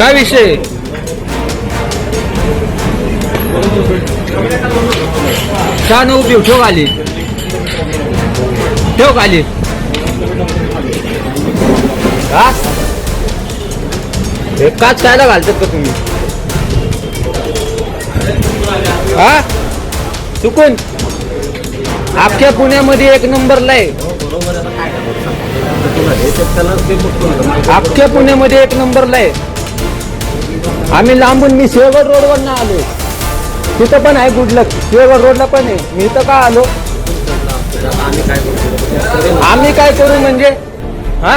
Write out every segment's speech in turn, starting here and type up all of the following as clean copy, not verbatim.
काय विषय? छान उभी ठेव खाली, ठेव खाली. हा काच खायला घालतात का तुम्ही? हा चुकून अख्ख्या पुण्यामध्ये एक नंबरला आहे. अख्ख्या पुण्यामध्ये एक नंबरला आहे. आम्ही लांबून, मी शेवगड रोडवर ना आलो, तिथं पण आहे गुडलक, शेवगड रोडला पण आहे. मी इथं का आलो? आम्ही काय करू म्हणजे? हा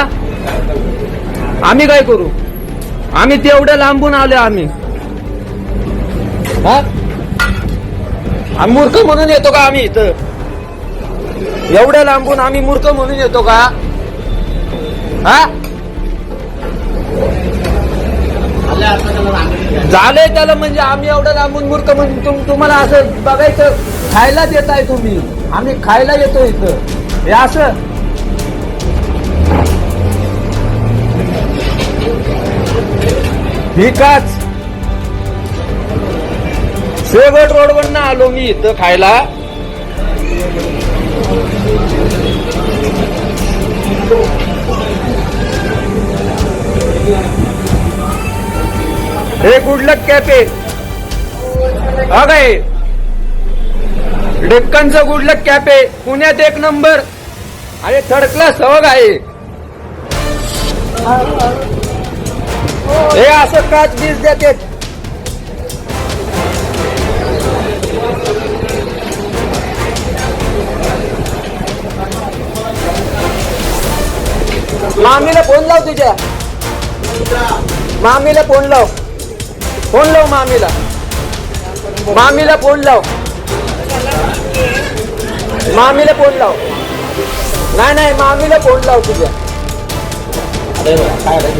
आम्ही काय करू? आम्ही तेवढ्या लांबून आलो. आम्ही हा मूर्ख म्हणून येतो का आम्ही इथं? एवढ्या लांबून आम्ही मूर्ख म्हणून येतो का? हा झालंय त्याला म्हणजे आम्ही एवढं लांबून मूर्ख म्हणून तुम्हाला असं बघायचं, खायलाच येत आहे तुम्ही. आम्ही खायला येतो इथं, हे असं. ठीकाच शेवट रोडवर ना आलो मी इथं खायला. हे गुडलक कॅफे काय? डेक्कनचं गुडलक कॅफे पुण्यात एक नंबर. अरे थर्ड क्लास सहग आहे हे. असं काच बीज देते. मामीला फोन लाव, तुझ्या मामीला फोन लाव, फोन लाव मामीला, मामीला फोन लाव, मामीला फोन लाव. नाही नाही मामीला फोन लाव तुझ्या.